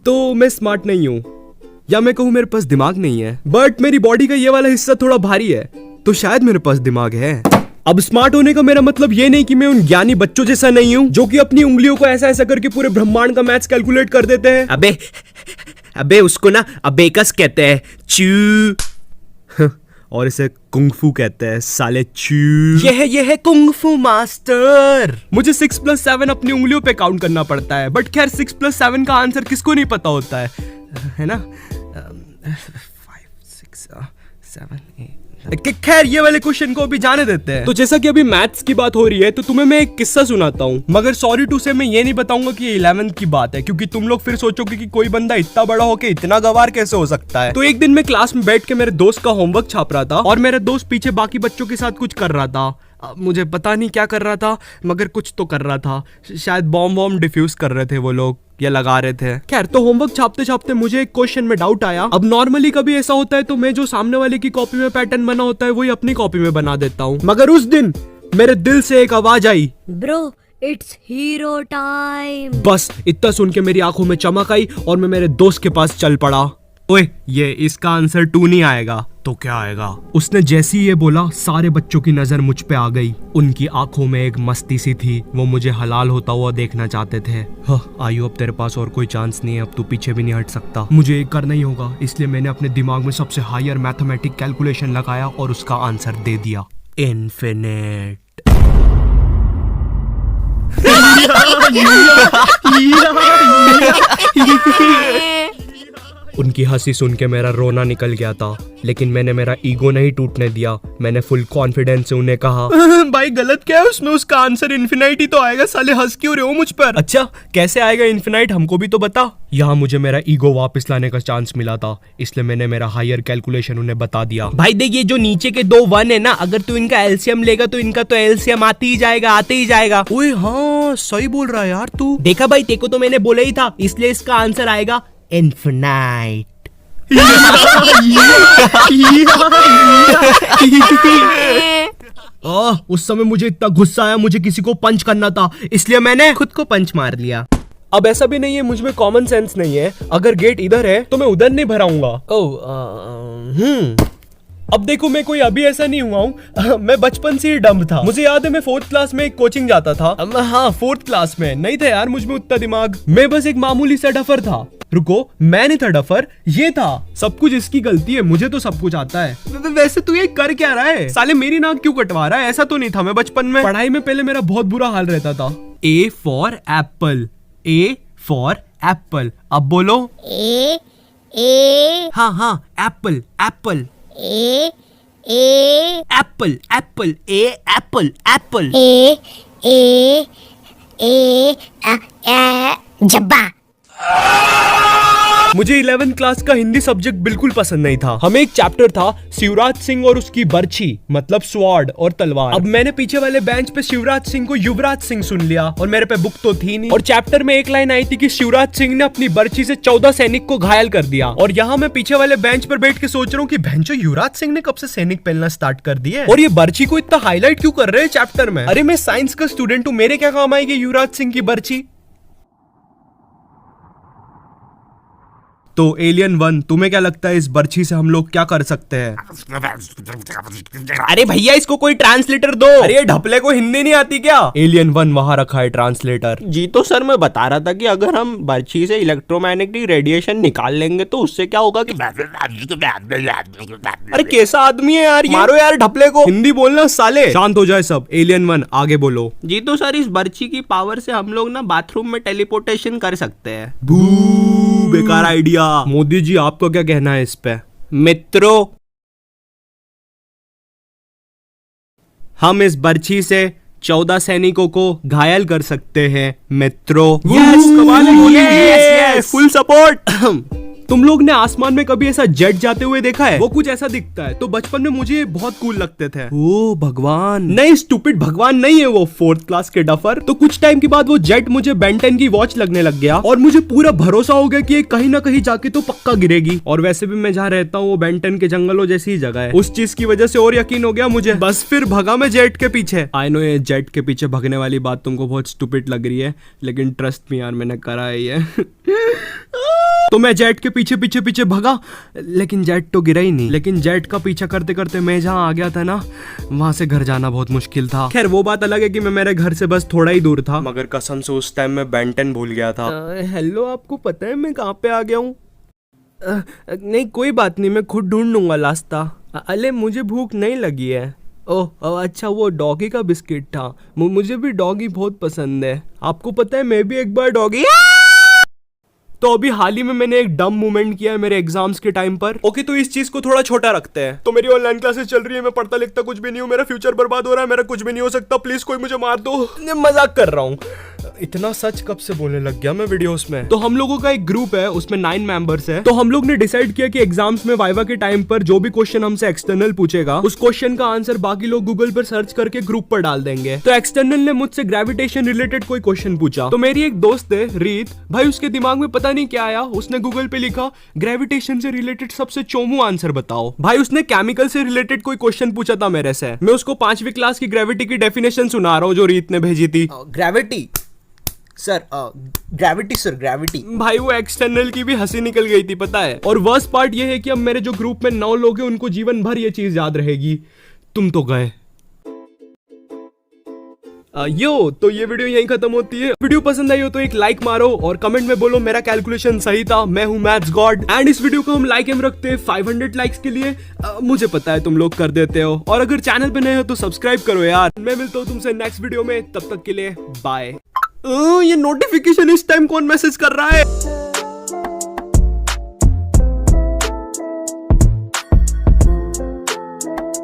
तो मैं स्मार्ट नहीं हूँ, या मैं कहूँ मेरे पास दिमाग नहीं है, बट मेरी बॉडी का ये वाला हिस्सा थोड़ा भारी है, तो शायद मेरे पास दिमाग है। अब स्मार्ट होने का मेरा मतलब ये नहीं कि मैं उन ज्ञानी बच्चों जैसा नहीं हूँ जो कि अपनी उंगलियों को ऐसा ऐसा करके पूरे ब्रह्मांड का मैथ्स कैलकुलेट कर देते हैं। अबे उसको ना अबेकस कहते हैं, चू। और इसे कुंगफू कहते हैं, साले चू। ये है कुंगफू मास्टर। मुझे 6+7 अपनी उंगलियों पे काउंट करना पड़ता है, बट खैर 6+7 का आंसर किसको नहीं पता होता है ना? 5 6 7 8। खैर ये वाले क्वेश्चन को अभी जाने देते हैं। तो जैसा कि अभी मैथ्स की बात हो रही है, तो तुम्हें मैं एक किस्सा सुनाता हूँ, मगर सॉरी टू से मैं ये नहीं बताऊंगा कि ये 11th की बात है, क्योंकि तुम लोग फिर सोचोगे कि कोई बंदा इतना बड़ा होके इतना गवार कैसे हो सकता है। तो एक दिन मैं क्लास में बैठ के मेरे दोस्त का होमवर्क छाप रहा था, और मेरा दोस्त पीछे बाकी बच्चों के साथ कुछ कर रहा था। मुझे पता नहीं क्या कर रहा था, मगर कुछ तो कर रहा था। शायद बॉम्ब वॉम्ब डिफ्यूज कर रहे थे वो लोग, या लगा रहे थे। खैर, तो होमवर्क छापते छापते मुझे एक क्वेश्चन में डाउट आया। अब नॉर्मली कभी ऐसा होता है तो मैं जो सामने वाले की कॉपी में पैटर्न बना होता है वही अपनी कॉपी में बना देता हूँ, मगर उस दिन मेरे दिल से एक आवाज आई, ब्रो इट्स हीरो टाइम। बस इतना सुन के मेरी आंखों में चमक आई और मैं मेरे दोस्त के पास चल पड़ा। ओए, ये इसका आंसर 2 नहीं आएगा तो क्या आएगा? उसने जैसी ये बोला, सारे बच्चों की नजर मुझ पे आ गई। उनकी आंखों में एक मस्ती सी थी, वो मुझे हलाल होता हुआ देखना चाहते थे। आयु, अब तेरे पास और कोई चांस नहीं है, अब तू पीछे भी नहीं हट सकता। मुझे एक करना ही होगा, इसलिए मैंने अपने दिमाग में सबसे हायर मैथमेटिक कैलकुलेशन लगाया और उसका आंसर दे दिया, इन्फिनिट। उनकी हंसी सुन के मेरा रोना निकल गया था, लेकिन मैंने मेरा ईगो नहीं टूटने दिया। मैंने फुल कॉन्फिडेंस से उन्हें कहा, भाई गलत क्या है उसमें? उसका आंसर इन्फिनाइट ही तो आएगा। साले हंस क्यों रहे हो मुझ पर? अच्छा, कैसे आएगा इन्फिनाइट, हमको भी तो बता। यहाँ मुझे मेरा ईगो वापस लाने का चांस मिला था, इसलिए मैंने मेरा हायर कैलकुलेशन उन्हें बता दिया। भाई देख, ये जो नीचे के 2 1 है ना, अगर तू इनका एलसीएम लेगा तो इनका तो एलसीएम आते ही जाएगा। ओए हाँ, सही बोल रहा है यार तू। देखा भाई, तेको तो मैंने बोला ही था, इसलिए इसका आंसर आएगा इन्फिनाइट। उस समय मुझे इतना गुस्सा आया, मुझे किसी को पंच करना था, इसलिए मैंने खुद को पंच मार लिया। अब ऐसा भी नहीं है मुझ में कॉमन सेंस नहीं है, अगर गेट इधर है तो मैं उधर नहीं भराऊंगा। अब देखो, मैं कोई अभी ऐसा नहीं हुआ हूँ, मैं बचपन से ही डम्ब था। मुझे याद है मैं 4th क्लास में एक कोचिंग जाता था। हाँ, 4th क्लास में नहीं था यार मुझ में उतना दिमाग, मैं बस एक मामूली सा डफर था। रुको, मैं नहीं था डफर, ये था। सब कुछ इसकी गलती है, मुझे तो सब कुछ आता है। वैसे तू ये कर क्या रहा है? साले मेरी नाक क्यों कटवा रहा है? ऐसा तो नहीं था मैं बचपन में। पढ़ाई में पहले मेरा बहुत बुरा हाल रहता था। A for Apple, A for Apple. अब बोलो ए हाँ, एप्पल एप्पल ए एप्पल एप्पल ए एप्पल एप्पल जब्बा। मुझे 11th क्लास का हिंदी सब्जेक्ट बिल्कुल पसंद नहीं था। हमें एक चैप्टर था शिवराज सिंह और उसकी बर्छी, मतलब स्वॉर्ड और तलवार। अब मैंने पीछे वाले बेंच पे शिवराज सिंह को युवराज सिंह सुन लिया, और मेरे पे बुक तो थी नहीं। और चैप्टर में एक लाइन आई थी कि शिवराज सिंह ने अपनी बर्छी से 14 सैनिक को घायल कर दिया। और यहाँ मैं पीछे वाले बेंच पर बैठ के सोच रहा हूँ कि भैंचो, युवराज सिंह ने कब से सैनिक पहनना स्टार्ट कर दिया, और ये बर्छी को इतना हाईलाइट क्यों कर रहे हैं चैप्टर में? अरे मैं साइंस का स्टूडेंट हूँ, मेरे क्या काम आएगी युवराज सिंह की बर्छी? तो एलियन 1, तुम्हें क्या लगता है इस बर्छी से हम लोग क्या कर सकते हैं? अरे भैया, इसको कोई ट्रांसलेटर दो। अरे ये ढपले को हिंदी नहीं आती क्या? एलियन 1 वहां रखा है ट्रांसलेटर। जी तो सर, मैं बता रहा था कि अगर हम बर्छी से इलेक्ट्रोमैग्नेटिक रेडिएशन निकाल लेंगे तो उससे क्या होगा कि अरे कैसा आदमी है यार, मारो यार ढपले को। हिंदी बोलना साले। शांत हो जाए सब। एलियन 1 आगे बोलो। जी तो सर, इस बर्छी की पावर से हम लोग ना बाथरूम में टेलीपोर्टेशन कर सकते हैं। बेकार आइडिया। मोदी जी, आपको क्या कहना है इस पे? मित्रों, हम इस बर्छी से 14 सैनिकों को घायल कर सकते हैं मित्रों। यस, कमाल है, फुल सपोर्ट। तुम लोग ने आसमान में कभी ऐसा जेट जाते हुए देखा है? वो कुछ ऐसा दिखता है। तो बचपन में मुझे ये बहुत कूल लगते थे। ओ भगवान, नहीं स्टूपिड, भगवान नहीं है वो, 4th क्लास के डफर। तो कुछ टाइम के बाद वो जेट मुझे बेन 10 की वॉच लगने लग गया और मुझे पूरा भरोसा हो गया कि ये कहीं ना कहीं जाके तो पक्का गिरेगी। और वैसे भी मैं जहाँ रहता हूँ वो बेन 10 के जंगलों जैसी ही जगह है। उस चीज की वजह से और यकीन हो गया मुझे। बस फिर भगा मैं जेट के पीछे। आई नो ये जेट के पीछे भगने वाली बात तुमको बहुत स्टूपिड लग रही है, लेकिन ट्रस्ट मी यार, मैंने करा है ये। तो मैं जेट के पीछे पीछे पीछे भगा, लेकिन जेट तो गिरा ही नहीं। लेकिन जेट का पीछा करते करते मैं जहाँ आ गया था ना, वहां से घर जाना बहुत मुश्किल था। खैर वो बात अलग है कि मैं मेरे घर से बस थोड़ा ही दूर था, मगर कसम से उस टाइम मैं बेन 10 भूल गया था। हेलो, आपको पता है मैं कहाँ पे आ गया हूँ? नहीं कोई बात नहीं, मैं खुद ढूंढ लूंगा रास्ता। अले मुझे भूख नहीं लगी है। ओह अच्छा, वो डॉगी का बिस्किट था। मुझे भी डॉगी बहुत पसंद है। आपको पता है मैं भी एक बार डॉगी। तो अभी हाल ही में मैंने एक डम मूवमेंट किया है मेरे एग्जाम्स के टाइम पर। ओके तो इस चीज को थोड़ा छोटा रखते हैं। तो मेरी ऑनलाइन क्लासेस चल रही है, मैं पढ़ता लिखता कुछ भी नहीं हूँ, मेरा फ्यूचर बर्बाद हो रहा है, मेरा कुछ भी नहीं हो सकता, प्लीज कोई मुझे मार दो। मजाक कर रहा हूँ, इतना सच कब से बोलने लग गया मैं वीडियोस में। तो हम लोगों का एक ग्रुप है, उसमें 9 मेंबर्स है। तो हम लोग ने डिसाइड किया कि एग्जाम्स में वाइवा के टाइम पर जो भी क्वेश्चन हमसे एक्सटर्नल पूछेगा, उस क्वेश्चन का आंसर बाकी लोग गूगल पर सर्च करके ग्रुप पर डाल देंगे। तो एक्सटर्नल ने मुझसे ग्रेविटेशन रिलेटेड कोई क्वेश्चन पूछा। तो मेरी एक दोस्त है रीत, भाई उसके दिमाग में पता नहीं क्या आया, उसने गूगल पे लिखा ग्रेविटेशन से रिलेटेड सबसे चोमू आंसर बताओ। भाई उसने केमिकल से रिलेटेड कोई क्वेश्चन पूछा था मेरे से। मैं उसको 5वीं क्लास की ग्रेविटी की डेफिनेशन सुना रहा हूँ जो रीत ने भेजी थी। Gravity sir, gravity sir, gravity. भाई वो एक्सटर्नल की भी हंसी निकल गई थी पता है। और वर्स्ट पार्ट ये है कि अब मेरे जो ग्रुप में 9 लोग हैं उनको जीवन भर ये चीज याद रहेगी, तुम तो गए। यो तो ये वीडियो यहीं खत्म होती है। वीडियो पसंद आई हो तो एक लाइक मारो और कमेंट में बोलो मेरा कैलकुलेशन सही था, मैं हूँ मैथ्स गॉड। एंड इस वीडियो को हम लाइक एम रखते हैं 500 लाइक्स के लिए। मुझे पता है तुम लोग कर देते हो। और अगर चैनल पे नए हो तो सब्सक्राइब करो यार। मैं मिलता हूँ तुमसे नेक्स्ट वीडियो में, तब तक के लिए बाय। ये नोटिफिकेशन इस टाइम कौन मैसेज कर रहा है?